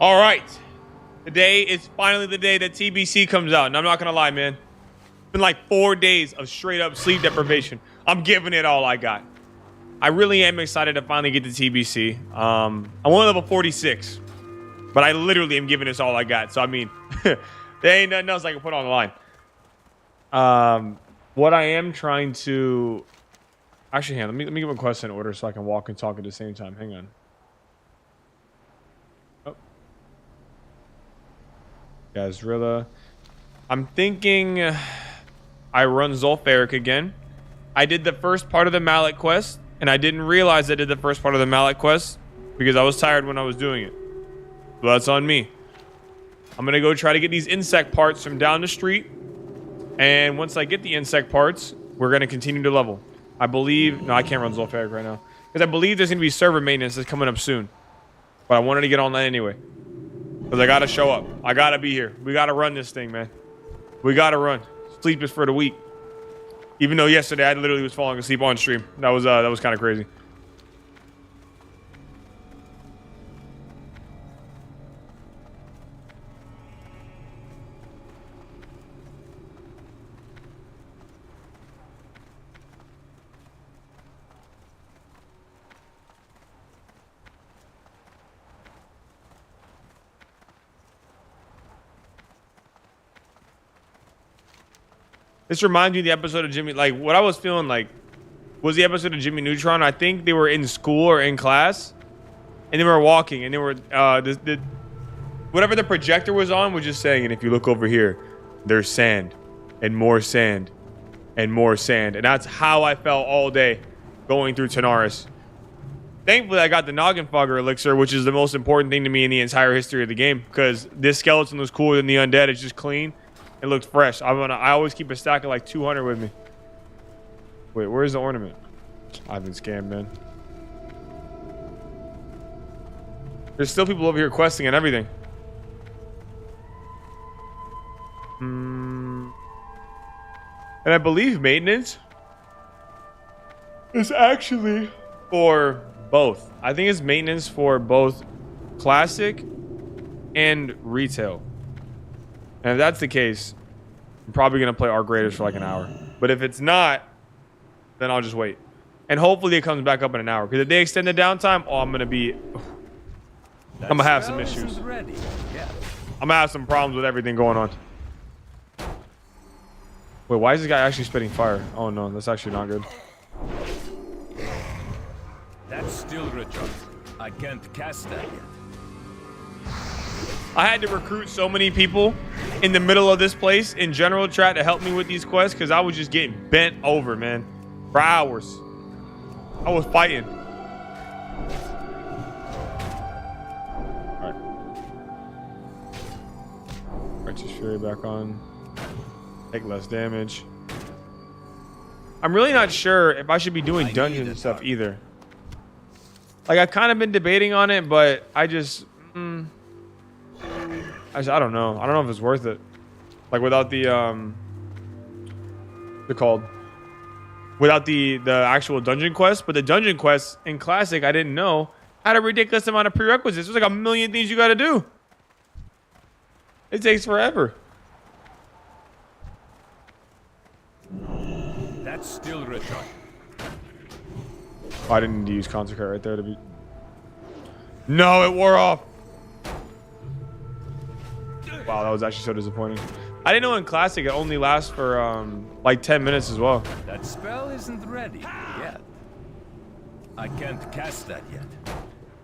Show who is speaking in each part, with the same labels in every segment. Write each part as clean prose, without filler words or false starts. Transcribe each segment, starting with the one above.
Speaker 1: All right. Today is finally the day that TBC comes out. And I'm not going to lie, man. It's been like 4 days of straight up sleep deprivation. I'm giving it all I got. I really am excited to finally get to TBC. I'm only level 46. But I literally am giving this all I got. So, I mean, there ain't nothing else I can put on the line. What I am trying to... Actually, hang on. Let me get my quest in order so I can walk and talk at the same time. Hang on. Oh. Gazrilla. I'm thinking I run Zulfaric again. I did the first part of the Mallet quest, and I didn't realize I did the first part of the Mallet quest because I was tired when I was doing it. So that's on me. I'm going to go try to get these insect parts from down the street. And once I get the insect parts, we're going to continue to level. I believe... No, I can't run Zulfaric right now. Because I believe there's going to be server maintenance that's coming up soon. But I wanted to get on that anyway. Because I got to show up. I got to be here. We got to run this thing, man. We got to run. Sleep is for the weak. Even though yesterday I literally was falling asleep on stream. That was kind of crazy. This reminds me of the episode of Jimmy, like what I was feeling like was the episode of Jimmy Neutron. I think they were in school or in class and they were walking and they were, whatever the projector was on was just saying, and if you look over here, there's sand and more sand and more sand. And that's how I felt all day going through Tanaris. Thankfully, I got the Noggin Fogger elixir, which is the most important thing to me in the entire history of the game because this skeleton was cooler than the undead. It's just clean. It looks fresh. I always keep a stack of like 200 with me. Wait, where's the ornament? I've been scammed, man. There's still people over here questing and everything. And I believe maintenance is actually for both. I think it's maintenance for both classic and retail. And if that's the case, I'm probably going to play Arc Raiders for like an hour. But if it's not, then I'll just wait. And hopefully it comes back up in an hour. Because if they extend the downtime, I'm going to be... I'm going to have some issues. I'm going to have some problems with everything going on. Wait, why is this guy actually spitting fire? Oh no, that's actually not good.
Speaker 2: That's still Richard. I can't cast that yet.
Speaker 1: I had to recruit so many people in the middle of this place in general chat to help me with these quests because I was just getting bent over, man, for hours. I was fighting. All right. Righteous Fury back on. Take less damage. I'm really not sure if I should be doing dungeons and stuff either. Like, I've kind of been debating on it, but I just... I don't know. I don't know if it's worth it. Like without the they're called without the actual dungeon quest. But the dungeon quests in Classic, I didn't know had a ridiculous amount of prerequisites. There's like a million things you got to do. It takes forever.
Speaker 2: That's still Richard.
Speaker 1: Oh, I didn't need to use Consecrate right there to be. No, it wore off. Wow, that was actually so disappointing. I didn't know in Classic it only lasts for like 10 minutes as well.
Speaker 2: That spell isn't ready yet. I can't cast that yet.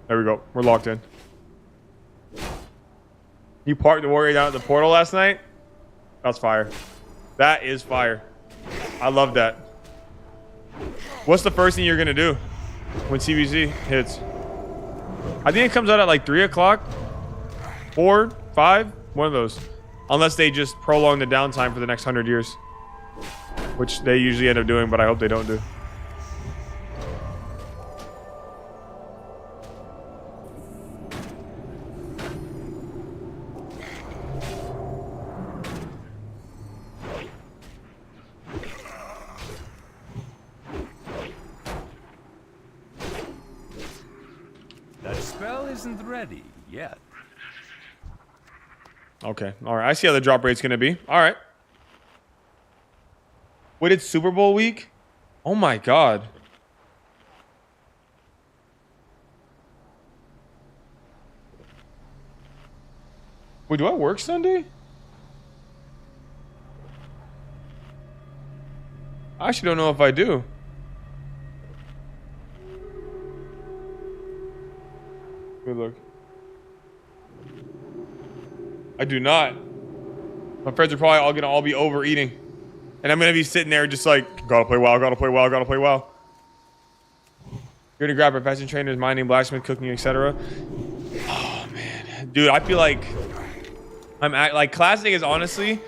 Speaker 1: There we go. We're locked in. You parked the warrior down at the portal last night? That's fire. That is fire. I love that. What's the first thing you're going to do when TBC hits? I think it comes out at like 3 o'clock. 4, 5. One of those. Unless they just prolong the downtime for the next 100 years. Which they usually end up doing, but I hope they don't do.
Speaker 2: That spell isn't ready yet.
Speaker 1: Okay. All right. I see how the drop rate's going to be. All right. Wait, it's Super Bowl week? Oh my God. Wait, do I work Sunday? I actually don't know if I do. Good look. I do not. My friends are probably all gonna be overeating. And I'm gonna be sitting there just like, gotta play WoW, gotta play WoW, gotta play WoW. You're gonna grab profession trainers, mining, blacksmith, cooking, etc. Oh man. Dude, I feel like like Classic is honestly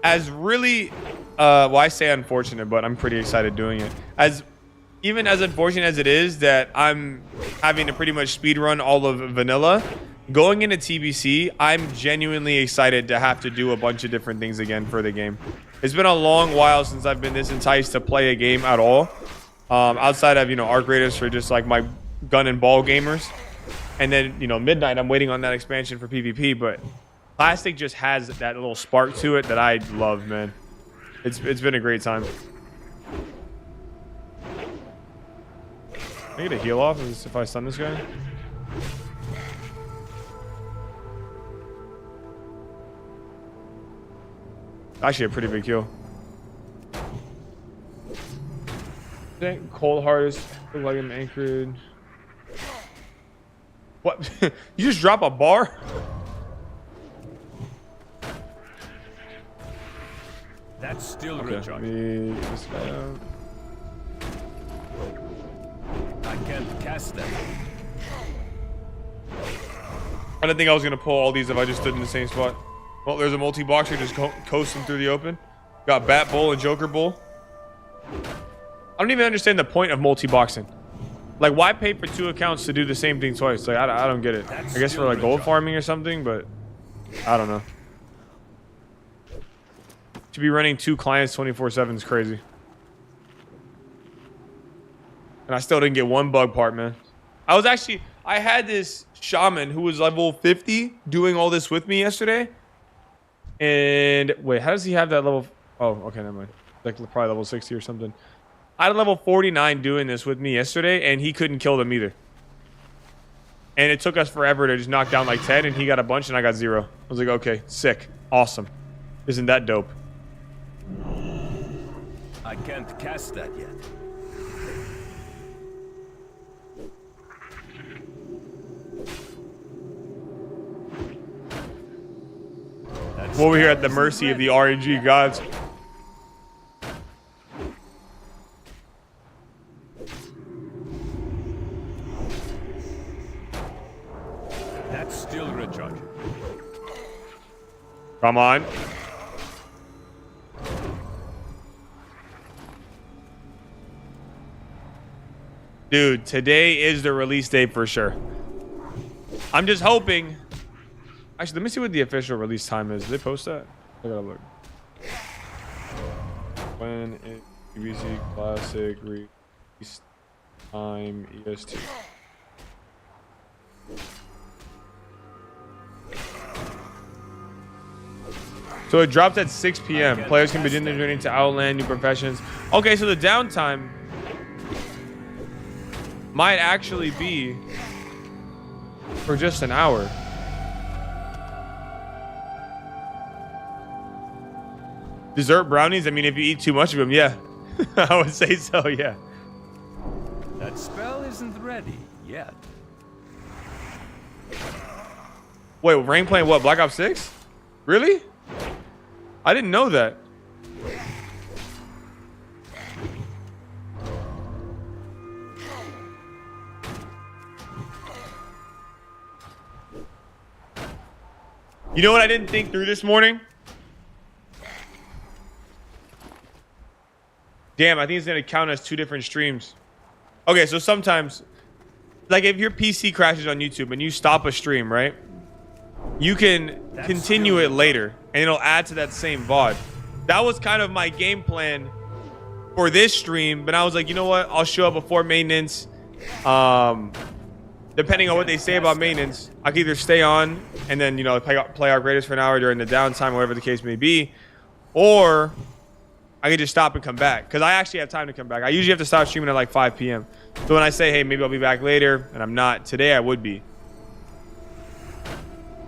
Speaker 1: as really well, I say unfortunate, but I'm pretty excited doing it. Even as unfortunate as it is that I'm having to pretty much speed run all of vanilla, going into TBC, I'm genuinely excited to have to do a bunch of different things again for the game. It's been a long while since I've been this enticed to play a game at all, outside of, you know, Arc Raiders for just like my gun and ball gamers, and then, you know, Midnight, I'm waiting on that expansion for PvP. But Classic just has that little spark to it that I love, man. It's been a great time. Can I get a heal off if I stun this guy? Actually a pretty big kill. Cold Heart look like I'm anchored. What? You just drop a bar?
Speaker 2: That's still
Speaker 1: Okay,
Speaker 2: recharge.
Speaker 1: this guy out.
Speaker 2: I can't cast them.
Speaker 1: I didn't think I was gonna pull all these if I just stood in the same spot. Well, there's a multi-boxer just coasting through the open. Got Bat Bull and Joker Bull. I don't even understand the point of multi-boxing. Like, why pay for 2 accounts to do the same thing twice? Like, I don't get it.
Speaker 2: That's
Speaker 1: I guess for like gold farming or something, but I don't know. To be running 2 clients 24/7 is crazy. And I still didn't get 1 bug part, man. I had this shaman who was level 50 doing all this with me yesterday. And wait, how does he have that level? Oh, okay, never mind. Like probably level 60 or something. I had a level 49 doing this with me yesterday, and he couldn't kill them either. And it took us forever to just knock down like 10, and he got a bunch, and I got 0. I was like, okay, sick, awesome. Isn't that dope?
Speaker 2: I can't cast that yet.
Speaker 1: Over here at the mercy of the RNG gods.
Speaker 2: That's still recharging.
Speaker 1: Come on. Dude, today is the release date for sure. I'm just hoping. Actually, let me see what the official release time is. Did they post that? I gotta look. When is TBC Classic release time EST? So it drops at 6 p.m. Players can begin their journey to Outland, new professions. Okay, so the downtime might actually be for just an hour. Dessert brownies? I mean, if you eat too much of them, yeah. I would say so, yeah.
Speaker 2: That spell isn't ready yet.
Speaker 1: Wait, rank playing what? Black Ops 6? Really? I didn't know that. You know what I didn't think through this morning? Damn, I think it's going to count as 2 different streams. Okay, so sometimes, like if your PC crashes on YouTube and you stop a stream, right? You can continue it later, and it'll add to that same VOD. That was kind of my game plan for this stream, but I was like, you know what? I'll show up before maintenance. Then depending on what they say about maintenance, I can either stay on and then, you know, play our greatest for an hour during the downtime, whatever the case may be, or I can just stop and come back because I actually have time to come back. I usually have to stop streaming at like 5 p.m. So when I say, hey, maybe I'll be back later, and I'm not today, I would be.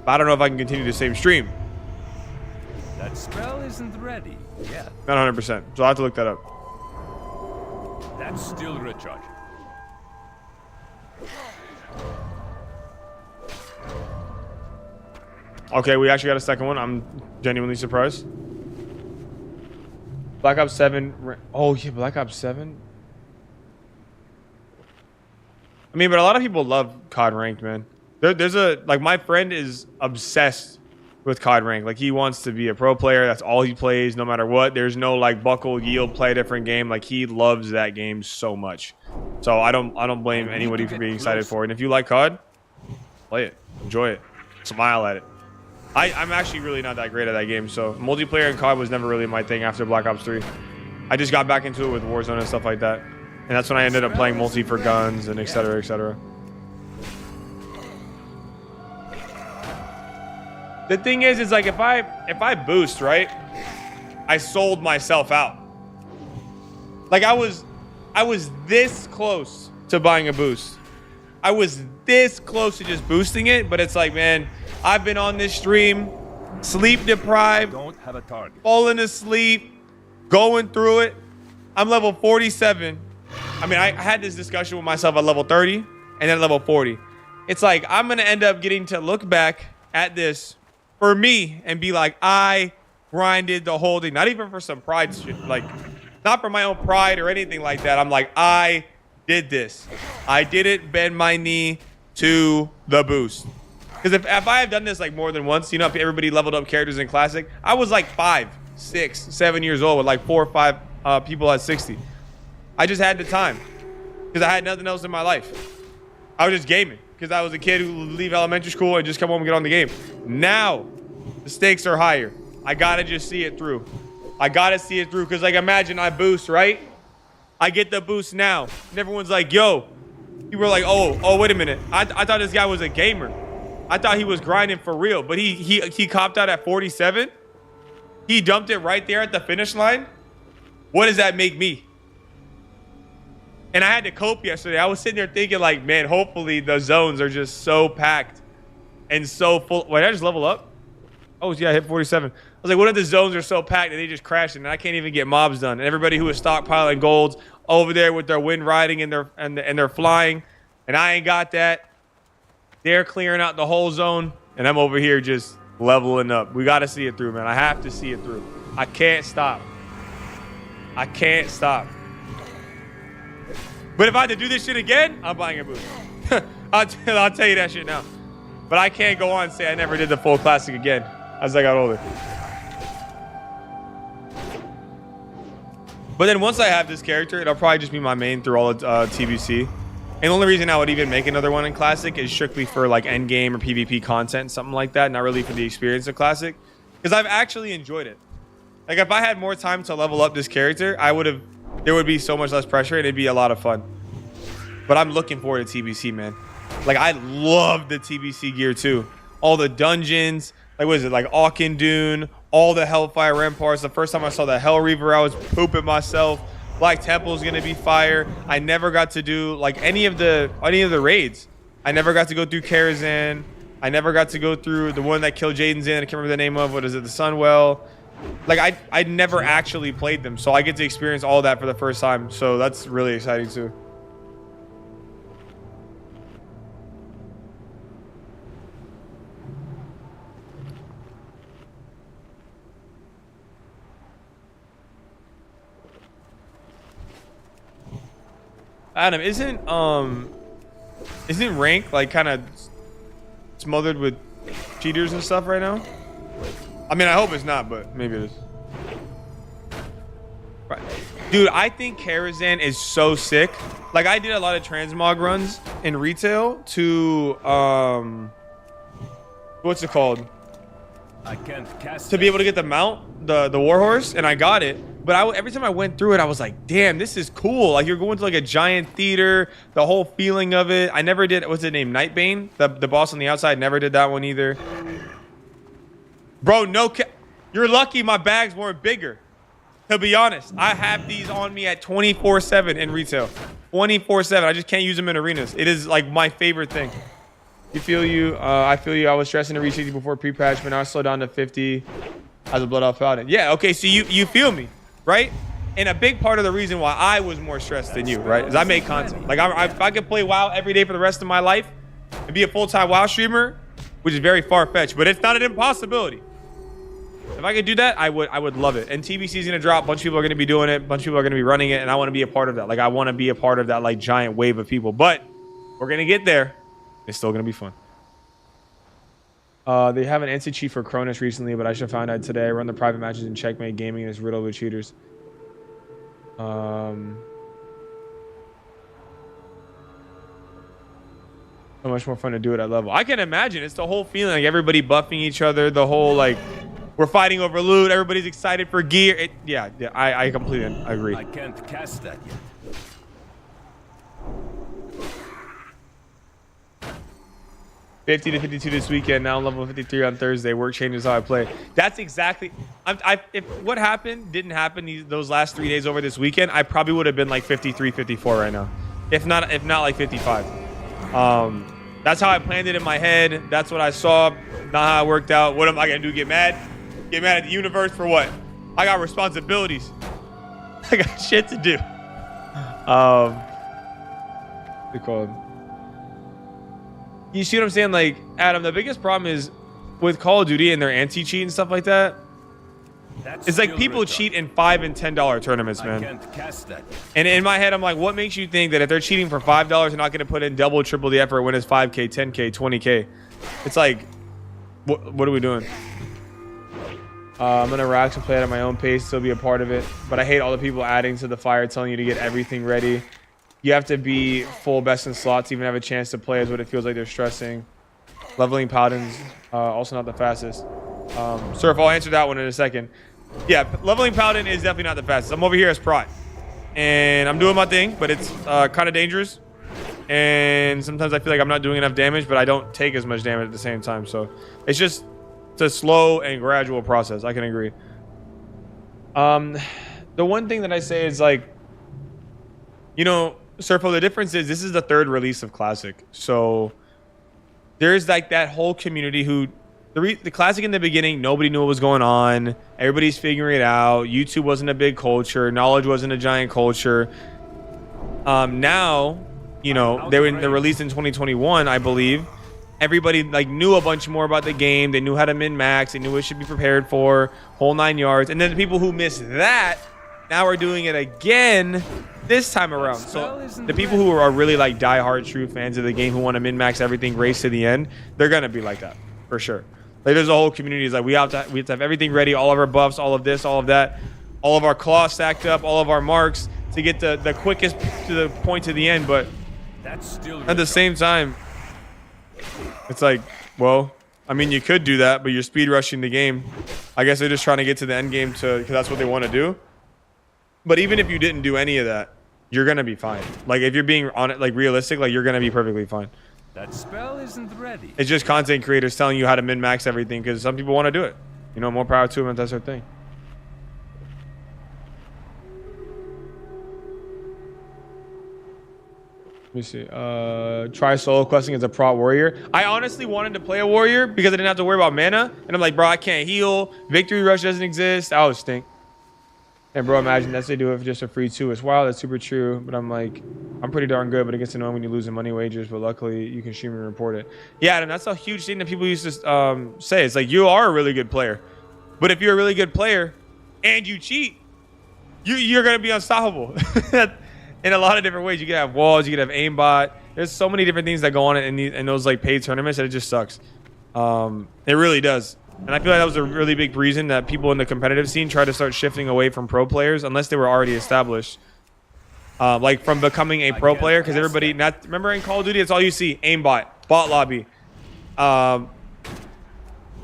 Speaker 1: But I don't know if I can continue the same stream.
Speaker 2: That spell isn't ready yet.
Speaker 1: Not 100%. So I'll have to look that up.
Speaker 2: That's still recharging.
Speaker 1: Okay, we actually got a second one. I'm genuinely surprised. Black Ops 7. Oh, yeah, Black Ops 7. I mean, but a lot of people love COD Ranked, man. There's like, my friend is obsessed with COD Ranked. Like, he wants to be a pro player. That's all he plays, no matter what. There's no, like, buckle, yield, play a different game. Like, he loves that game so much. So I don't blame anybody for being excited for it. And if you like COD, play it. Enjoy it. Smile at it. I'm actually really not that great at that game, so multiplayer in COD was never really my thing after Black Ops 3. I just got back into it with Warzone and stuff like that. And that's when I ended up playing multi for guns and et cetera, et cetera. The thing is like if I boost, right? I sold myself out. Like I was this close to buying a boost. I was this close to just boosting it, but it's like, man, I've been on this stream, sleep deprived,
Speaker 2: Don't have a target.
Speaker 1: falling asleep, going through it. I'm level 47. I mean, I had this discussion with myself at level 30 and then level 40. It's like, I'm going to end up getting to look back at this for me and be like, I grinded the whole thing. Not even for some pride shit. Like, not for my own pride or anything like that. I'm like, I did this. I didn't bend my knee to the boost. Because if I have done this like more than once, you know, if everybody leveled up characters in Classic, I was like 5, 6, 7 years old with like 4 or 5 people at 60. I just had the time because I had nothing else in my life. I was just gaming because I was a kid who would leave elementary school and just come home and get on the game. Now, the stakes are higher. I got to just see it through. I got to see it through because, like, imagine I boost, right? I get the boost now. And everyone's like, yo. You were like, oh, wait a minute. I thought this guy was a gamer. I thought he was grinding for real, but he copped out at 47. He dumped it right there at the finish line. What does that make me? And I had to cope yesterday. I was sitting there thinking like, man, hopefully the zones are just so packed and so full. Wait, did I just level up? Oh, yeah, I hit 47. I was like, what if the zones are so packed and they just crashed and I can't even get mobs done? And everybody who is stockpiling golds over there with their wind riding and they're flying, and I ain't got that. They're clearing out the whole zone, and I'm over here just leveling up. We got to see it through, man. I have to see it through. I can't stop. I can't stop. But if I had to do this shit again, I'm buying a boost. I'll tell you that shit now. But I can't go on and say I never did the full Classic again as I got older. But then once I have this character, it'll probably just be my main through all of TBC. And the only reason I would even make another one in Classic is strictly for like endgame or PvP content, something like that. Not really for the experience of Classic. Because I've actually enjoyed it. Like if I had more time to level up this character, there would be so much less pressure and it'd be a lot of fun. But I'm looking forward to TBC, man. Like I love the TBC gear too. All the dungeons, like what is it, like Auchindoun, all the Hellfire Ramparts. The first time I saw the Hell Reaver, I was pooping myself. Black Temple's gonna be fire. I never got to do like any of the raids. I never got to go through Karazhan. I never got to go through the one that killed Jaden's in. I can't remember the name of. What is it? The Sunwell. Like I never actually played them, so I get to experience all that for the first time. So that's really exciting too. Adam, isn't rank like kind of smothered with cheaters and stuff right now? I mean, I hope it's not, but maybe it is. Right. Dude, I think Karazhan is so sick. Like I did a lot of transmog runs in retail to what's it called?
Speaker 2: I can't cast
Speaker 1: to be able to get the mount, the warhorse, and I got it. But every time I went through it, I was like, damn, this is cool. Like, you're going to like a giant theater, the whole feeling of it. I never did, what's it named? Nightbane? The boss on the outside, never did that one either. Bro, you're lucky my bags weren't bigger. To be honest, I have these on me at 24/7 in retail. 24/7. I just can't use them in arenas. It is like my favorite thing. I feel you. I was stressing to reach 60 before pre-patch, but now I slowed down to 50 as a Blood Elf Paladin. Yeah, okay, so you feel me, right? And a big part of the reason why I was more stressed than you, right, is I make content. Like, if I could play WoW every day for the rest of my life and be a full-time WoW streamer, which is very far-fetched, but it's not an impossibility. If I could do that, I would love it. And TBC is going to drop. A bunch of people are going to be doing it. A bunch of people are going to be running it, and I want to be a part of that. Like, I want to be a part of that, like, giant wave of people. But we're going to get there. It's still going to be fun. They have an NC chief for Cronus recently, but I should have found out today. I run the private matches in Checkmate Gaming, and it's riddled with cheaters. So much more fun to do it at level. I can imagine. It's the whole feeling, like everybody buffing each other, the whole, like, we're fighting over loot, everybody's excited for gear. I completely agree.
Speaker 2: I can't cast that yet.
Speaker 1: 50 to 52 this weekend. Now I'm level 53 on Thursday. Work changes how I play. That's exactly. If what happened didn't happen those last 3 days over this weekend, I probably would have been like 53, 54 right now, if not like 55. That's how I planned it in my head. That's what I saw. Not how it worked out. What am I gonna do? Get mad? Get mad at the universe for what? I got responsibilities. I got shit to do. They call him. You see what I'm saying? Like, Adam, the biggest problem is with Call of Duty and their anti-cheat and stuff like that. It's like people cheat in $5 and $10 tournaments, man. I can't cast that. And in my head, I'm like, what makes you think that if they're cheating for $5, they're not going to put in double, triple the effort when it's 5K, 10K, 20K? It's like, what are we doing? I'm going to relax and play it at my own pace, still be a part of it. But I hate all the people adding to the fire, telling you to get everything ready. You have to be full best in slots to even have a chance to play is what it feels like they're stressing. Leveling Paladins, also not the fastest. Surf, I'll answer that one in a second. Yeah, leveling Paladin is definitely not the fastest. I'm over here as Prot. And I'm doing my thing, but it's kind of dangerous. And sometimes I feel like I'm not doing enough damage, but I don't take as much damage at the same time. So it's just a slow and gradual process. I can agree. The one thing that I say is like, you know, Surfo, the difference is this is the third release of Classic. So there's like that whole community who the Classic in the beginning, nobody knew what was going on. Everybody's figuring it out. YouTube wasn't a big culture. Knowledge wasn't a giant culture. Now, you know, they're released in 2021, I believe. Everybody like knew a bunch more about the game. They knew how to min-max. They knew what should be prepared for, whole 9 yards. And then the people who missed that now are doing it again this time around. So the people who are really like diehard true fans of the game who want to min-max everything, race to the end, they're gonna be like that for sure. Like there's a whole community is like we have to have everything ready, all of our buffs, all of this, all of that, all of our claws stacked up, all of our marks to get the quickest to the point to the end. But at the same time, it's like, well, I mean, you could do that, but you're speed rushing the game. I guess they're just trying to get to the end game because that's what they want to do. But even if you didn't do any of that, you're gonna be fine. Like if you're being on it, like realistic, like you're gonna be perfectly fine.
Speaker 2: That spell isn't ready.
Speaker 1: It's just content creators telling you how to min-max everything because some people want to do it. You know, more power to them if that's their thing. Let me see. Try solo questing as a prot warrior. I honestly wanted to play a warrior because I didn't have to worry about mana. And I'm like, bro, I can't heal. Victory rush doesn't exist. That would stink. And bro, imagine that's they do it for just for free too. It's wild, that's super true. But I'm like, I'm pretty darn good, but it gets annoying when you lose in money wagers. But luckily, you can stream and report it. Yeah, and that's a huge thing that people used to say. It's like you are a really good player, but if you're a really good player and you cheat, you're gonna be unstoppable. In a lot of different ways. You can have walls, you can have aimbot. There's so many different things that go on in those like paid tournaments that it just sucks. It really does. And I feel like that was a really big reason that people in the competitive scene try to start shifting away from pro players unless they were already established. Like from becoming a pro player, because everybody, remember in Call of Duty, it's all you see, aimbot, bot lobby. And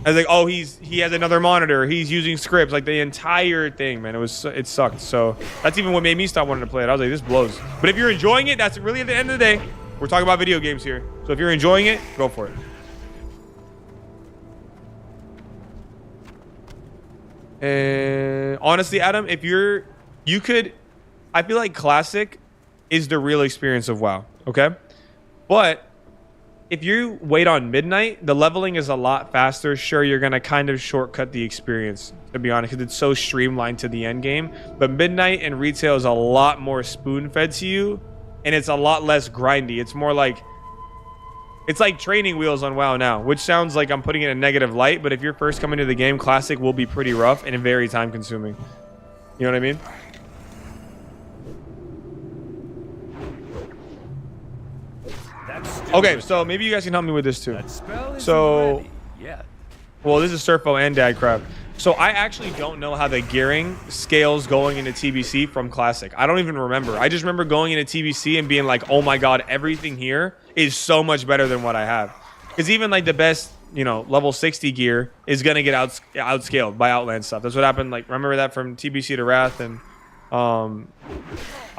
Speaker 1: I was like, oh, he has another monitor. He's using scripts, like the entire thing, man. It sucked. So that's even what made me stop wanting to play it. I was like, this blows. But if you're enjoying it, that's really at the end of the day. We're talking about video games here. So if you're enjoying it, go for it. And honestly, Adam, if I feel like Classic is the real experience of WoW. Okay, but if you wait on Midnight, the leveling is a lot faster. Sure, you're going to kind of shortcut the experience, to be honest, because it's so streamlined to the end game. But Midnight and Retail is a lot more spoon-fed to you, and it's a lot less grindy. It's more like... It's like training wheels on WoW now, which sounds like I'm putting it in a negative light, but if you're first coming to the game, Classic will be pretty rough and very time-consuming. You know what I mean? Okay, so maybe you guys can help me with this too. So, well, this is Surfo and Dad Crab. So I actually don't know how the gearing scales going into TBC from Classic. I don't even remember. I just remember going into TBC and being like, oh my God, everything here is so much better than what I have. Because even like the best, you know, level 60 gear is going to get outscaled by Outland stuff. That's what happened. Like, remember that from TBC to Wrath and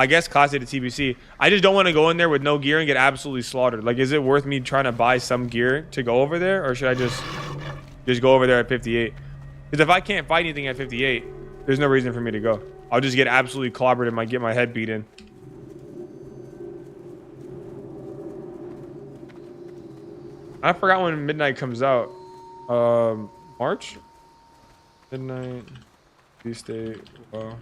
Speaker 1: I guess Classic to TBC. I just don't want to go in there with no gear and get absolutely slaughtered. Like, is it worth me trying to buy some gear to go over there? Or should I just go over there at 58? Because if I can't fight anything at 58, there's no reason for me to go. I'll just get absolutely clobbered and get my head beat in. I forgot when Midnight comes out. March? Midnight. Beast State. Wow.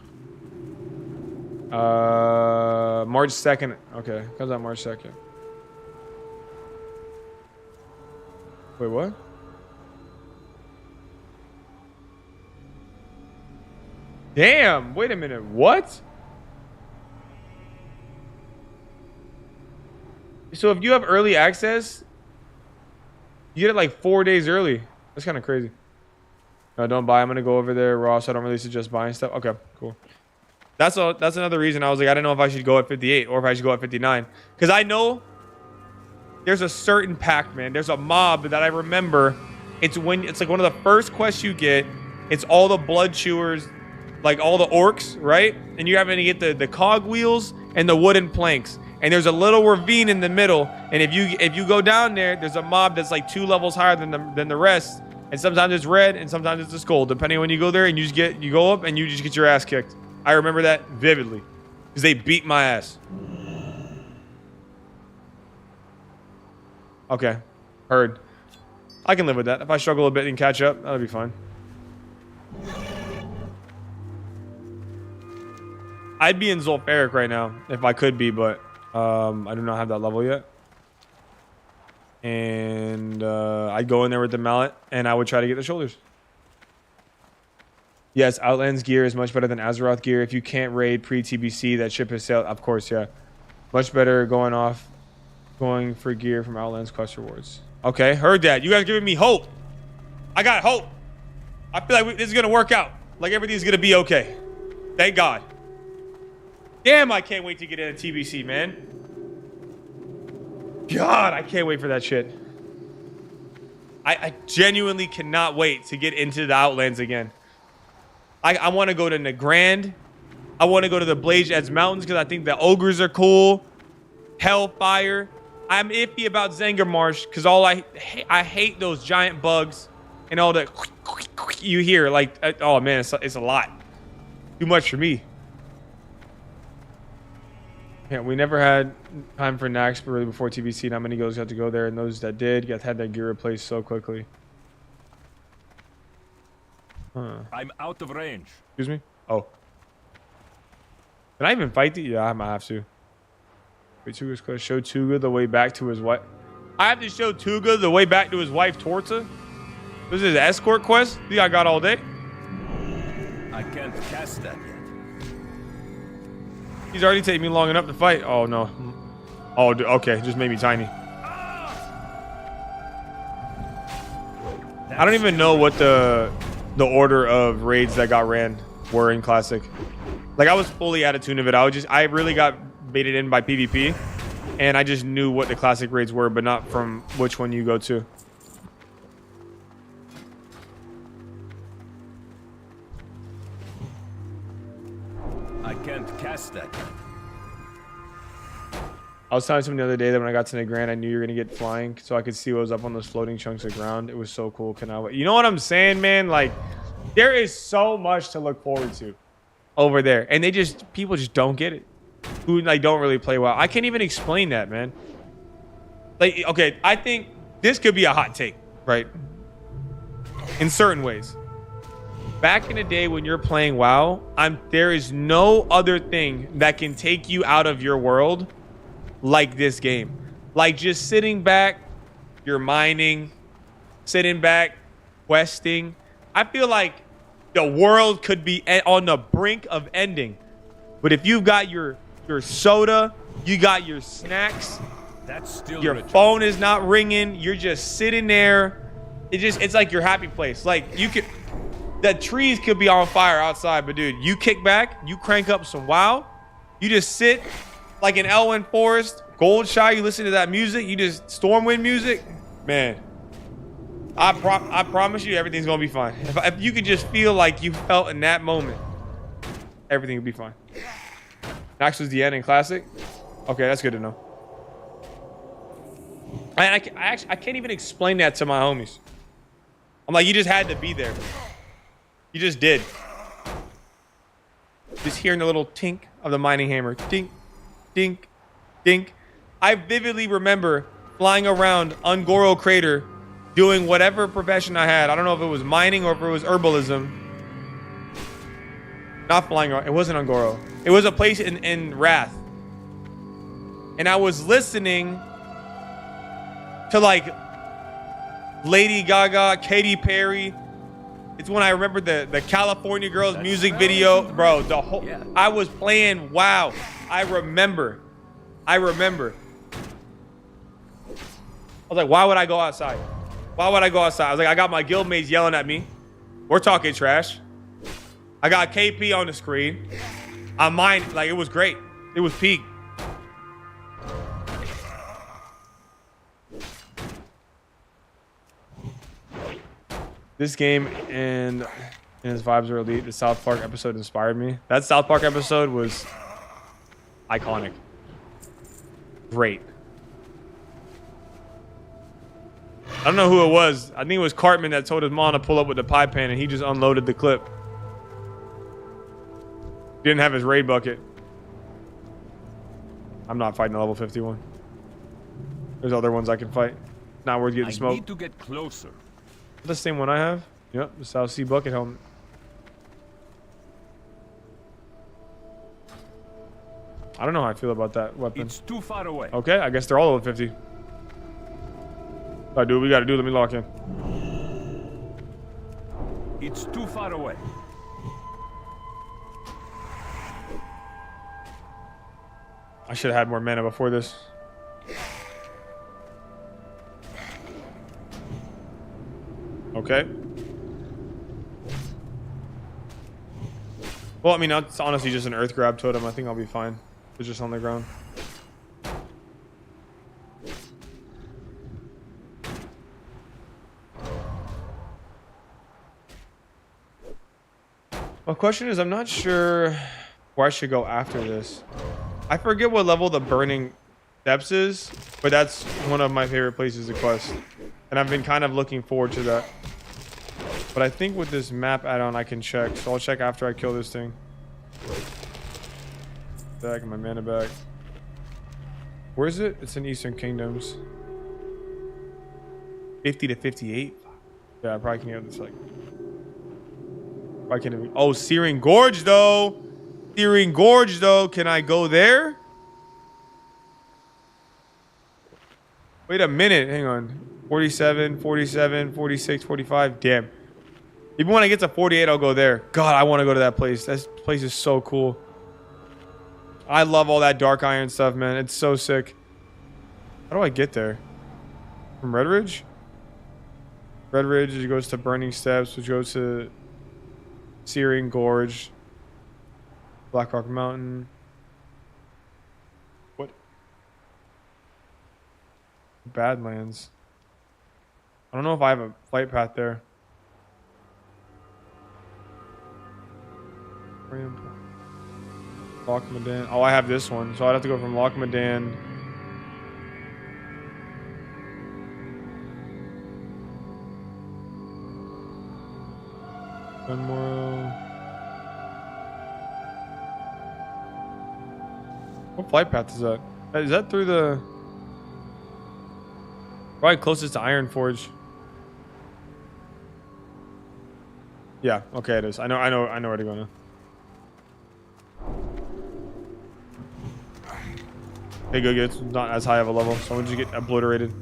Speaker 1: March 2nd. Okay, comes out March 2nd. Wait, what? Damn, wait a minute. What? So if you have early access, you get it like 4 days early. That's kind of crazy. No, don't buy. I'm going to go over there raw, so I don't really suggest buying stuff. Okay, cool. That's another reason I was like, I don't know if I should go at 58 or if I should go at 59. Because I know there's a certain pack, man. There's a mob that I remember. It's like one of the first quests you get. It's all the blood chewers, like all the orcs, right? And you're having to get the cog wheels and the wooden planks. And there's a little ravine in the middle. And if you go down there, there's a mob that's like 2 levels higher than the rest. And sometimes it's red and sometimes it's a skull, depending on when you go there. And you go up and you just get your ass kicked. I remember that vividly because they beat my ass. Okay, heard. I can live with that. If I struggle a bit and catch up, that'll be fine. I'd be in Zul'Farrak right now if I could be, but I do not have that level yet. And I'd go in there with the mallet and I would try to get the shoulders. Yes, Outland's gear is much better than Azeroth gear. If you can't raid pre-TBC, that ship has sailed. Of course, yeah. Much better going for gear from Outland's quest rewards. Okay, heard that. You guys giving me hope. I got hope. I feel like this is going to work out. Like everything's going to be okay. Thank God. Damn, I can't wait to get into TBC, man. God, I can't wait for that shit. I genuinely cannot wait to get into the Outlands again. I want to go to Nagrand. I want to go to the Blaze Edge Mountains because I think the ogres are cool. Hellfire. I'm iffy about Zangarmarsh because I hate those giant bugs and all the you hear. Like, oh man, it's a lot. Too much for me. Yeah, we never had time for Nax really before TBC. Not many guilds got to go there, and those that did had their gear replaced so quickly. Huh.
Speaker 2: I'm out of range.
Speaker 1: Excuse me? Oh. Can I even fight the? Yeah, I might have to. Wait, Tuga's quest. Show Tuga the way back to his wife. I have to show Tuga the way back to his wife, Torta? This is an escort quest? The I got all day?
Speaker 2: I can't cast that yet.
Speaker 1: He's already taking me long enough to fight. Oh, no. Oh, okay. Just made me tiny. I don't even know what the order of raids that got ran were in Classic. Like, I was fully out of tune of it. I really got baited in by PvP, and I just knew what the Classic raids were, but not from which one you go to.
Speaker 2: can't cast that yet.
Speaker 1: I was telling someone the other day that when I got to the Grand, I knew you were going to get flying so I could see what was up on those floating chunks of ground. It was so cool. You know what I'm saying, man? Like, there is so much to look forward to over there. And people just don't get it. Who, like, don't really play well. I can't even explain that, man. Like, okay, I think this could be a hot take, right? In certain ways. Back in the day when you're playing WoW, there is no other thing that can take you out of your world like this game. Like just sitting back, you're mining, sitting back, questing. I feel like the world could be on the brink of ending. But if you've got your soda, you got your snacks,
Speaker 2: that's still
Speaker 1: your phone is not ringing, you're just sitting there. It's like your happy place. Like the trees could be on fire outside, but dude, you kick back, you crank up some WoW, you just sit like in Elwyn Forest, Gold Shy, you listen to that music, you just Stormwind music, man. I promise you everything's gonna be fine. If you could just feel like you felt in that moment, everything will be fine. Next was the end in Classic. Okay, that's good to know. I can't even explain that to my homies. I'm like, you just had to be there. You just did. Just hearing the little tink of the mining hammer. Dink, dink, dink. I vividly remember flying around Ungoro Crater doing whatever profession I had. I don't know if it was mining or if it was herbalism. Not flying around. It wasn't Ungoro. It was a place in Wrath. And I was listening to like Lady Gaga, Katy Perry. It's when I remember the California Girls music video. Bro, I was playing WoW. I remember. I was like, why would I go outside? Why would I go outside? I was like, I got my guildmates yelling at me. We're talking trash. I got KP on the screen. I'm mining. Like, it was great. It was peak. This game and his vibes are elite. The South Park episode inspired me. That South Park episode was iconic. Great. I don't know who it was. I think it was Cartman that told his mom to pull up with the pie pan and he just unloaded the clip. Didn't have his raid bucket. I'm not fighting a level 51. There's other ones I can fight. Not worth getting smoked.
Speaker 2: I need to get closer.
Speaker 1: The same one I have. Yep, the South Sea bucket helmet. I don't know how I feel about that weapon.
Speaker 2: It's too far away.
Speaker 1: Okay, I guess they're all over 50. All right, do what we gotta do. Let me lock in.
Speaker 2: It's too far away.
Speaker 1: I should have had more mana before this. Okay. Well, I mean, it's honestly just an earth grab totem. I think I'll be fine. It's just on the ground. My question is, I'm not sure where I should go after this. I forget what level the Burning Depths is, but that's one of my favorite places to quest. And I've been kind of looking forward to that. But I think with this map add-on I can check. So I'll check after I kill this thing. Back in my mana back. Where is it? It's in Eastern Kingdoms. 50 to 58. Yeah, I probably can get this like. I can. Oh, Searing Gorge though. Searing Gorge though. Can I go there? Wait a minute. Hang on. 47, 47, 46, 45. Damn. Even when I get to 48, I'll go there. God, I want to go to that place. That place is so cool. I love all that Dark Iron stuff, man. It's so sick. How do I get there? From Red Ridge? Red Ridge, it goes to Burning Steps, which goes to Searing Gorge. Blackrock Mountain. What? Badlands. I don't know if I have a flight path there. Lochmadan. Oh, I have this one, so I'd have to go from Lochmadan. One more. What flight path is that? Is that through the? Probably closest to Iron Forge. Yeah. Okay, it is. I know where to go now. Okay, good. It's not as high of a level, so I'm gonna just get obliterated.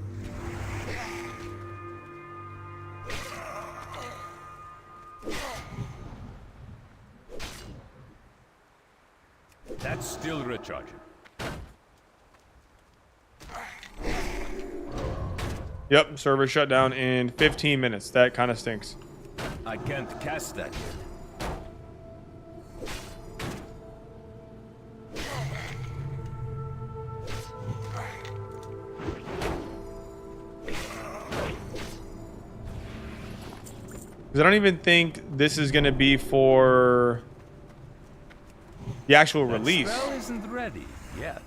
Speaker 2: That's still recharging.
Speaker 1: Yep, server shut down in 15 minutes. That kind of stinks.
Speaker 2: I can't cast that yet.
Speaker 1: Because I don't even think this is going to be for the actual release.
Speaker 2: That spell isn't ready yet.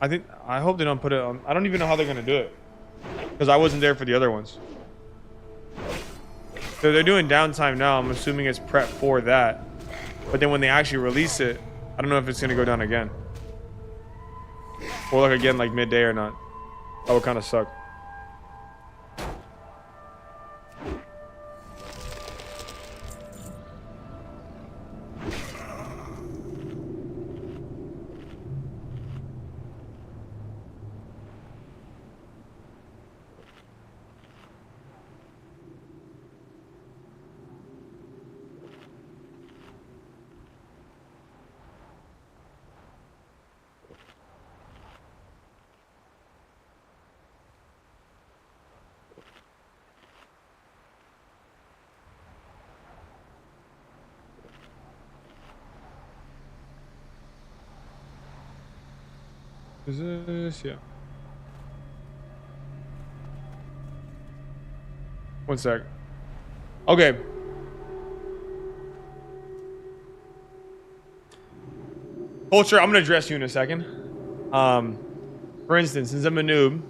Speaker 1: I hope they don't put it on. I don't even know how they're going to do it. Because I wasn't there for the other ones. So they're doing downtime now. I'm assuming it's prep for that. But then when they actually release it, I don't know if it's going to go down again. Or like again, like midday or not. That would kind of suck. Is this? Yeah. One sec. Okay. Culture, I'm going to address you in a second. For instance, since I'm a noob,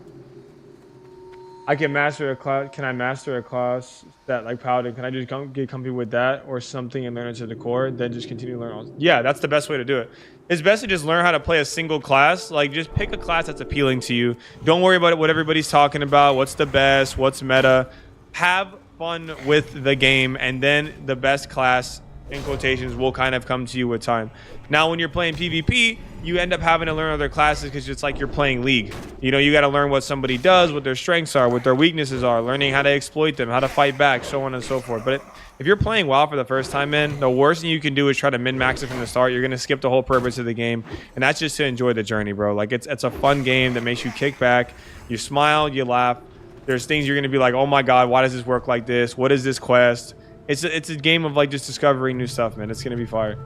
Speaker 1: I can master a class. Can I master a class that like Paladin? Can I just get comfy with that or something and learn it to the core, then just continue to learn all? Yeah, that's the best way to do it. It's best to just learn how to play a single class. Like, just pick a class that's appealing to you. Don't worry about what everybody's talking about. What's the best? What's meta? Have fun with the game, and then the best class, in quotations, will kind of come to you with time. Now, when you're playing PvP, you end up having to learn other classes because it's like you're playing League. You know, you got to learn what somebody does, what their strengths are, what their weaknesses are, learning how to exploit them, how to fight back, so on and so forth. But if you're playing WoW for the first time, man, the worst thing you can do is try to min-max it from the start. You're going to skip the whole purpose of the game, and that's just to enjoy the journey, bro. Like, it's a fun game that makes you kick back. You smile, you laugh. There's things you're going to be like, oh my God, why does this work like this? What is this quest? It's a game of like just discovering new stuff, man. It's going to be fire.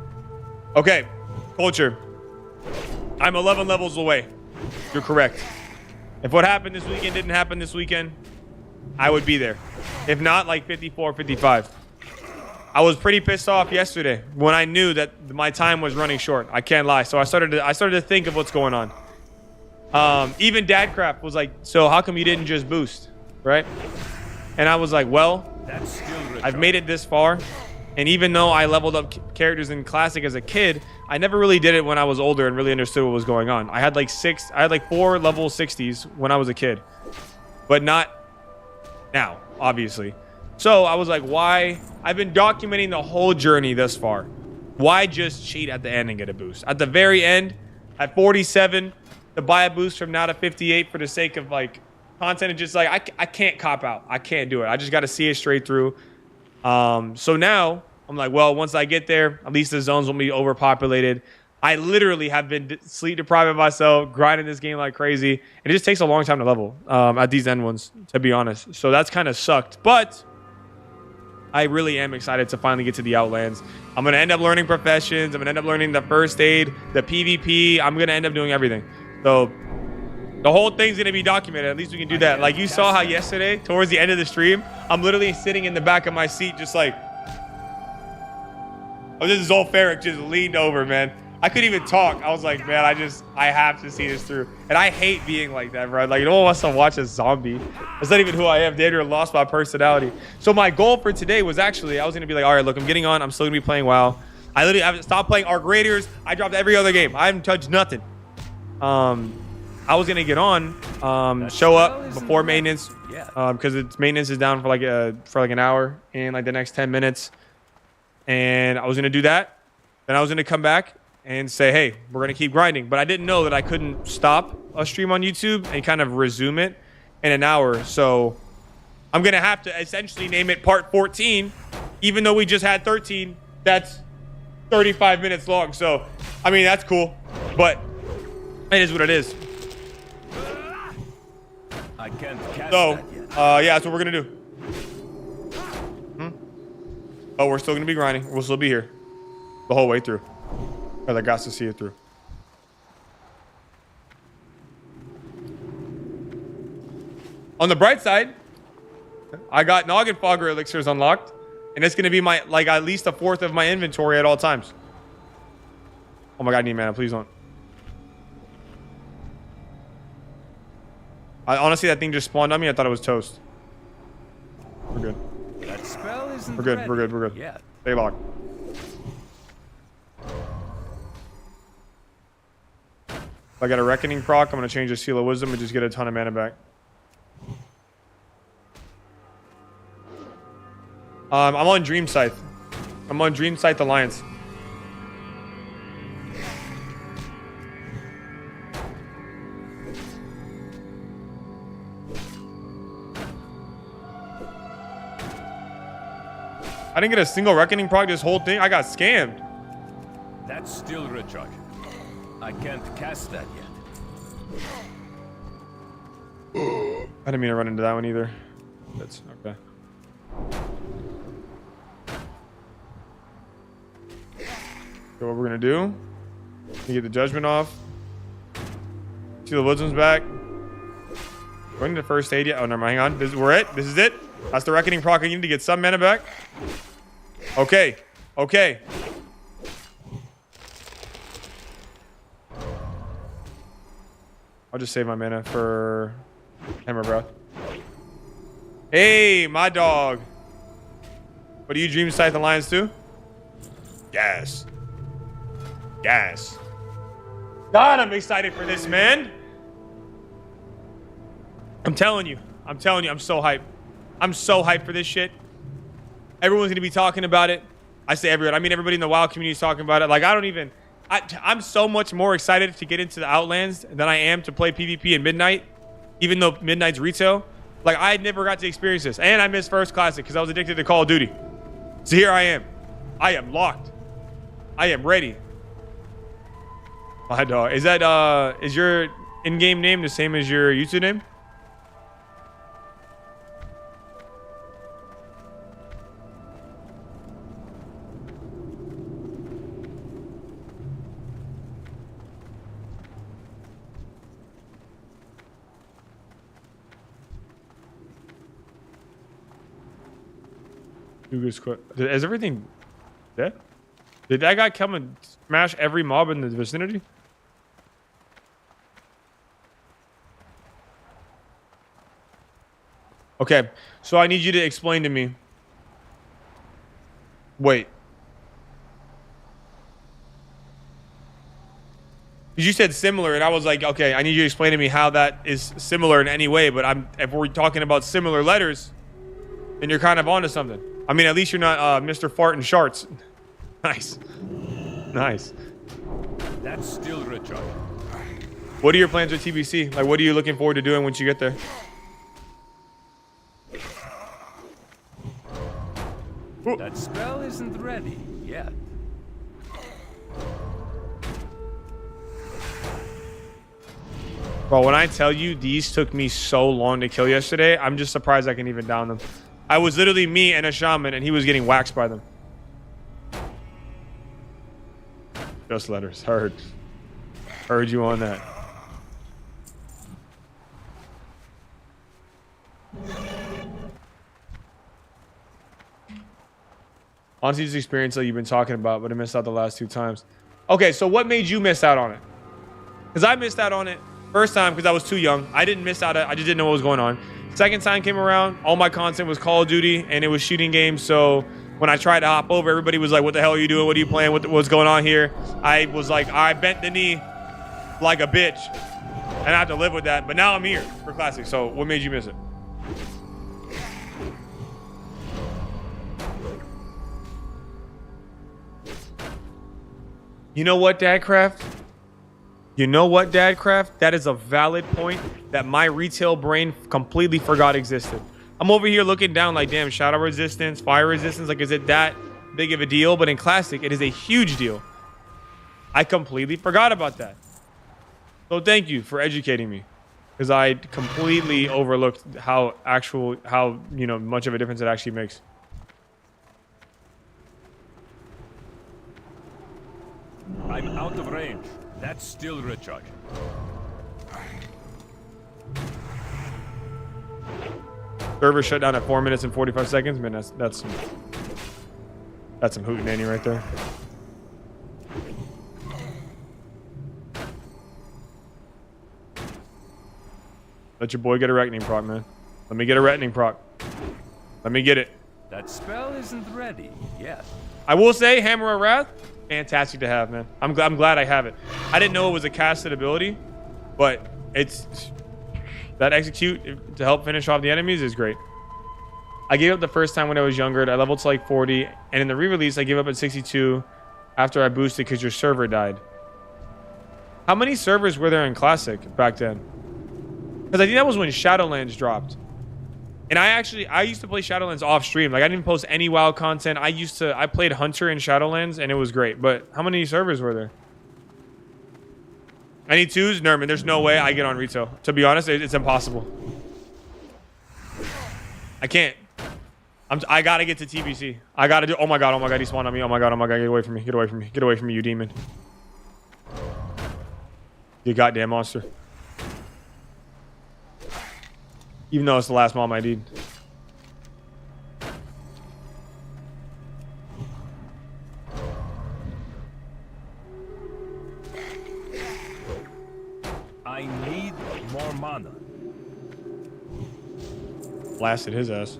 Speaker 1: Okay, culture. I'm 11 levels away. You're correct. If what happened this weekend didn't happen this weekend, I would be there. If not, like 54, 55. I was pretty pissed off yesterday when I knew that my time was running short. I can't lie. So I started to think of what's going on. Even Dadcraft was like, so how come you didn't just boost, right? And I was like, well,
Speaker 2: That's still
Speaker 1: I've made it this far. And even though I leveled up characters in Classic as a kid, I never really did it when I was older and really understood what was going on. I had like 4 level 60s when I was a kid, but not now, obviously. So I was like, why? I've been documenting the whole journey thus far. Why just cheat at the end and get a boost? At the very end, at 47, to buy a boost from now to 58 for the sake of like content, it's just like, I can't cop out. I can't do it. I just got to see it straight through. So now I'm like, well, once I get there, at least the zones won't be overpopulated. I literally have been sleep depriving myself, grinding this game like crazy. And it just takes a long time to level at these end ones, to be honest. So that's kind of sucked. But I really am excited to finally get to the Outlands. I'm going to end up learning professions. I'm going to end up learning the first aid, the PvP. I'm going to end up doing everything. So the whole thing's going to be documented. At least we can do that. Like you saw how yesterday, towards the end of the stream, I'm literally sitting in the back of my seat just like, Oh, this is Zolfaric just leaned over, man. I couldn't even talk. I was like, man, I have to see this through. And I hate being like that, bro. Like, no one wants to watch a zombie. That's not even who I am. Daniel lost my personality. So my goal for today was actually, I was going to be like, all right, look, I'm getting on. I'm still going to be playing WoW. I literally haven't stopped playing Arc Raiders. I dropped every other game. I haven't touched nothing. I was going to get on, show up before maintenance. Because its maintenance is down for like an hour in like the next 10 minutes. And I was going to do that. Then I was going to come back and say, hey, we're going to keep grinding. But I didn't know that I couldn't stop a stream on YouTube and kind of resume it in an hour. So I'm going to have to essentially name it part 14, even though we just had 13. That's 35 minutes long. So, I mean, that's cool. But it is what it is.
Speaker 2: I can't cast
Speaker 1: So,
Speaker 2: that yet.
Speaker 1: yeah, that's what we're going to do. Oh, we're still going to be grinding. We'll still be here the whole way through. Because I got to see it through. On the bright side, I got Noggin Fogger elixirs unlocked. And it's going to be my, like, at least a fourth of my inventory at all times. Oh my god, I need mana. Please don't. Honestly, that thing just spawned on me. I thought it was toast. We're good.
Speaker 2: That spell isn't
Speaker 1: We're good.
Speaker 2: ready
Speaker 1: We're good. We're good.
Speaker 2: yet.
Speaker 1: Stay locked. If I got a Reckoning proc, I'm going to change the Seal of Wisdom and just get a ton of mana back. I'm on Dream Scythe. I'm on Dream Scythe Alliance. I didn't get a single Reckoning proc this whole thing. I got scammed.
Speaker 2: That's still recharging. I can't cast that yet.
Speaker 1: I didn't mean to run into that one either. That's okay. So what we're gonna do? We get the judgment off. See the Wisdom's back. Going to the first aid yet? Oh, never mind. Hang on. This is we're it. This is it. That's the Reckoning proc I need to get some mana back. Okay. Okay. I'll just save my mana for Hammer Breath. Hey, my dog. What do you Dream Scythe Alliance do? Yes. Yes. God, I'm excited for this, man. I'm telling you, I'm so hyped. I'm so hyped for this shit. Everyone's gonna be talking about it. I say everyone, I mean everybody in the WoW community is talking about it. Like, I'm so much more excited to get into the Outlands than I am to play PvP in Midnight, even though Midnight's retail. Like, I never got to experience this. And I missed First Classic because I was addicted to Call of Duty. So here I am. I am locked. I am ready. My dog. Is that, is your in-game name the same as your YouTube name? Is everything dead? Did that guy come and smash every mob in the vicinity? Okay, so I need you to explain to me. Wait. You said similar, and I was like, okay, I need you to explain to me how that is similar in any way. But if we're talking about similar letters, then you're kind of onto something. I mean, at least you're not Mr. Fart and Sharts. Nice. Nice.
Speaker 2: That's still recharging.
Speaker 1: What are your plans with TBC? Like, what are you looking forward to doing once you get there? Ooh.
Speaker 2: That spell isn't ready yet.
Speaker 1: Bro, when I tell you these took me so long to kill yesterday, I'm just surprised I can even down them. I was literally me and a shaman, and he was getting waxed by them. Just letters. Heard. Heard you on that. Honestly, just experience that you've been talking about, but I missed out the last 2 times. Okay, so what made you miss out on it? Because I missed out on it first time because I was too young. I didn't miss out. I just didn't know what was going on. Second time came around, all my content was Call of Duty, and it was shooting games. So when I tried to hop over, everybody was like, what the hell are you doing? What are you playing? What's going on here? I was like, I bent the knee like a bitch, and I have to live with that. But now I'm here for Classic. So what made you miss it? You know what, Dadcraft? You know what, Dadcraft? That is a valid point that my retail brain completely forgot existed. I'm over here looking down like, damn, shadow resistance, fire resistance. Like, is it that big of a deal? But in Classic, it is a huge deal. I completely forgot about that. So thank you for educating me, because I completely overlooked how much of a difference it actually makes.
Speaker 2: I'm out of range. That's still recharging.
Speaker 1: Server shut down at 4 minutes and 45 seconds. Man, that's some hootenanny right there. Let your boy get a reckoning proc, man. Let me get a reckoning proc. Let me get it.
Speaker 2: That spell isn't ready yet.
Speaker 1: I will say, Hammer of Wrath, fantastic to have, man. I'm glad I have it. I didn't know it was a casted ability, but it's that execute to help finish off the enemies is great. I gave up the first time when I was younger. I leveled to like 40, and in the re-release, I gave up at 62 after I boosted because your server died. How many servers were there in Classic back then? Because I think that was when Shadowlands dropped. And I used to play Shadowlands off stream. Like, I didn't post any WoW content. I played Hunter in Shadowlands, and it was great. But how many servers were there? Any twos? Nerman, there's no way I get on retail. To be honest, it's impossible. I can't. I gotta get to TBC. I gotta do. Oh my god, he spawned on me. Oh my god, get away from me. Get away from me. Get away from me, you demon. You goddamn monster. Even though it's the last mom I need.
Speaker 2: I need more mana.
Speaker 1: Blasted his ass.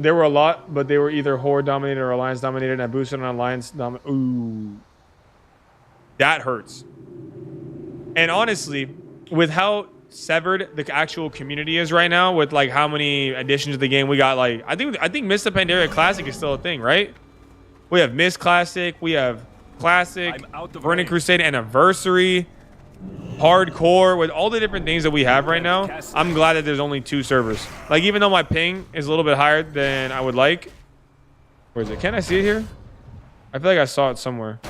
Speaker 1: There were a lot, but they were either Horde dominated or Alliance dominated, and I boosted on Alliance dominated. Ooh. That hurts. And honestly, with how severed the actual community is right now, with like how many additions to the game we got, like I think Mist of Pandaria Classic is still a thing, right? We have Mist Classic, we have Classic, Burning Crusade Anniversary, Hardcore, with all the different things that we have right now. I'm glad that there's only 2 servers. Like, even though my ping is a little bit higher than I would like. Where is it? Can I see it here? I feel like I saw it somewhere.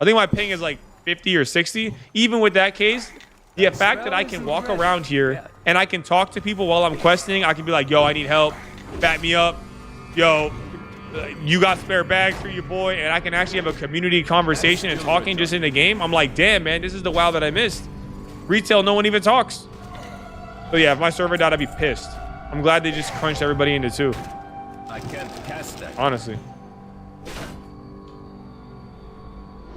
Speaker 1: I think my ping is like 50 or 60. Even with that case, the fact that I can walk around here and I can talk to people while I'm questing, I can be like, yo, I need help. Back me up. Yo, you got spare bags for your boy, and I can actually have a community conversation and talking just in the game. I'm like, damn, man, this is the WoW that I missed. Retail, no one even talks. So yeah, if my server died, I'd be pissed. I'm glad they just crunched everybody into 2.
Speaker 2: I can't cast that.
Speaker 1: Honestly.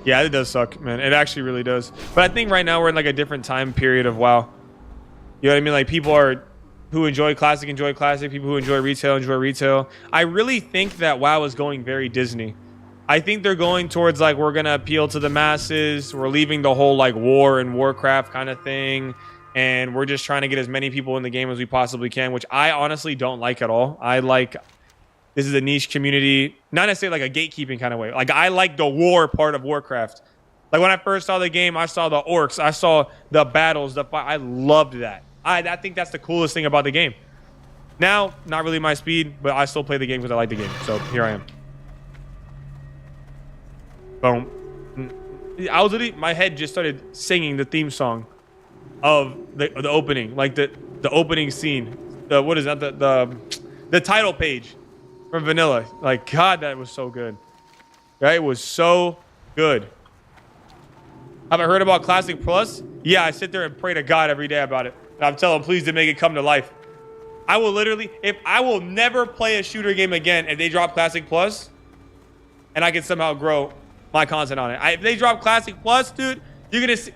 Speaker 1: Yeah, it does suck, man. It actually really does. But I think right now we're in like a different time period of WoW. You know what I mean? Like, people who enjoy Classic, people who enjoy retail. I really think that WoW is going very Disney. I think they're going towards like, we're gonna appeal to the masses. We're leaving the whole like war and Warcraft kind of thing, and we're just trying to get as many people in the game as we possibly can, which I honestly don't like at all. This is a niche community, not necessarily like a gatekeeping kind of way. Like, I like the war part of Warcraft. Like, when I first saw the game, I saw the orcs, I saw the battles, I loved that. I think that's the coolest thing about the game. Now, not really my speed, but I still play the game because I like the game. So here I am. Boom. I was literally, my head just started singing the theme song of the opening, like the opening scene. What is that? The title page from Vanilla. Like, God, that was so good. Right? It was so good. Have I heard about Classic Plus? Yeah, I sit there and pray to God every day about it. And I'm telling him, please to make it come to life. I will literally, if I will never play a shooter game again if they drop Classic Plus and I can somehow grow my content on it. If they drop Classic Plus, dude, you're going to see,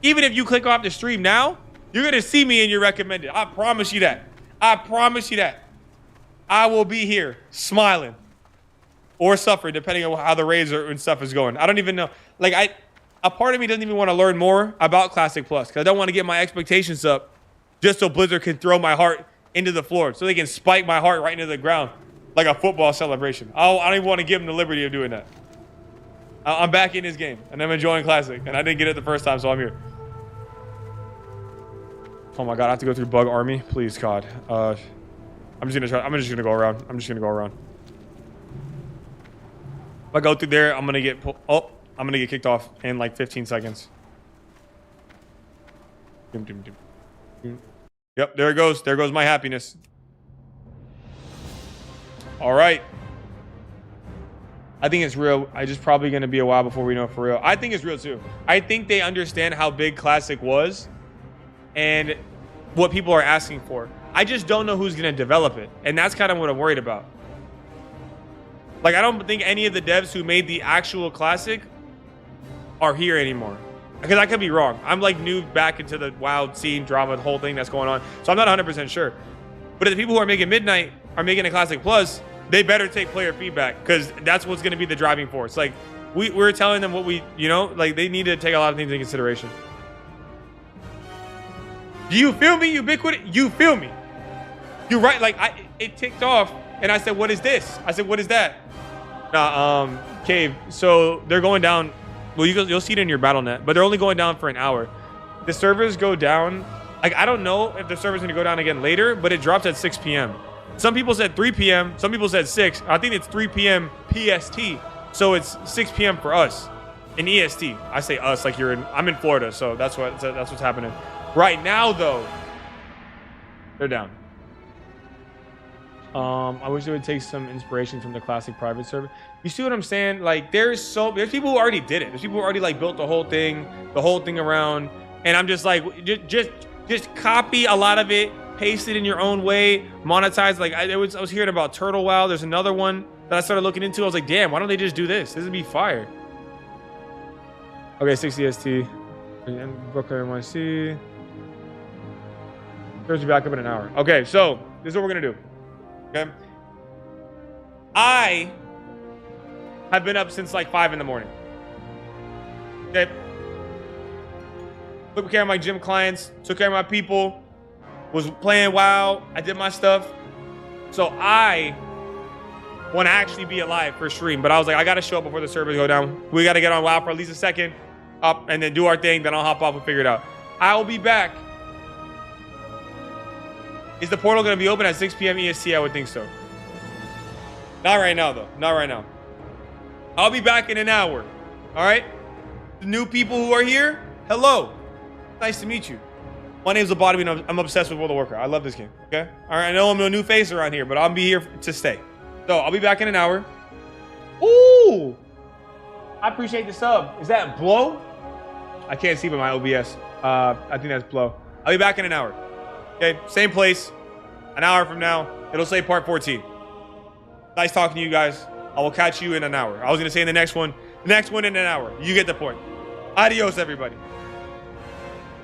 Speaker 1: even if you click off the stream now, you're going to see me in your recommended. I promise you that. I promise you that. I will be here smiling or suffering depending on how the raids and stuff is going. I don't even know. Like, a part of me doesn't even want to learn more about Classic Plus because I don't want to get my expectations up just so Blizzard can throw my heart into the floor, so they can spike my heart right into the ground like a football celebration. I don't even want to give them the liberty of doing that. I'm back in this game, and I'm enjoying Classic, and I didn't get it the first time, so I'm here. Oh my God, I have to go through Bug Army? Please, God. I'm just gonna go around. If I go through there, I'm gonna get kicked off in like 15 seconds. Yep, there it goes. There goes my happiness. All right. I think it's real. I just probably going to be a while before we know for real. I think it's real too. I think they understand how big Classic was and what people are asking for. I just don't know who's going to develop it. And that's kind of what I'm worried about. Like, I don't think any of the devs who made the actual Classic are here anymore. Because I could be wrong. I'm like new back into the WoW scene, drama, the whole thing that's going on. So I'm not 100% sure. But if the people who are making Midnight are making a Classic Plus, they better take player feedback because that's what's going to be the driving force. Like, we're telling them what we, you know, like they need to take a lot of things into consideration. Do you feel me, Ubiquity? You feel me? You're right. Like, it ticked off and I said, what is this? I said, what is that? Cave. So they're going down. Well, you'll see it in your BattleNet, but they're only going down for an hour. The servers go down. Like, I don't know if the server's going to go down again later, but it drops at 6 p.m. Some people said 3 p.m. Some people said 6. I think it's 3 p.m. PST. So it's 6 p.m. for us in EST. I say us like I'm in Florida, so that's what's happening. Right now, though, they're down. I wish they would take some inspiration from the Classic private server. You see what I'm saying? Like, there's people who already did it. There's people who already like built the whole thing around. And I'm just like, just copy a lot of it, paste it in your own way, monetize. Like, I was hearing about Turtle WoW. There's another one that I started looking into. I was like, damn, why don't they just do this? This would be fire. Okay, 60 ST. Brooklyn NYC. There's you back up in an hour. Okay, so this is what we're gonna do. Okay. I have been up since like 5 in the morning. Okay. Took care of my gym clients, took care of my people, was playing WoW, I did my stuff. So I want to actually be alive for stream, but I was like, I got to show up before the servers go down. We got to get on WoW for at least a second, up, and then do our thing, then I'll hop off and figure it out. I will be back. Is the portal going to be open at 6 p.m. EST? I would think so. Not right now, though. Not right now. I'll be back in an hour. All right? The new people who are here, hello. Nice to meet you. My name's Lobotomy, and I'm obsessed with World of Warcraft. I love this game, okay? All right, I know I'm a new face around here, but I'll be here to stay. So I'll be back in an hour. Ooh! I appreciate the sub. Is that Blow? I can't see by my OBS. I think that's Blow. I'll be back in an hour. Okay, same place. An hour from now, it'll say part 14. Nice talking to you guys. I will catch you in an hour. I was going to say in the next one in an hour. You get the point. Adios, everybody.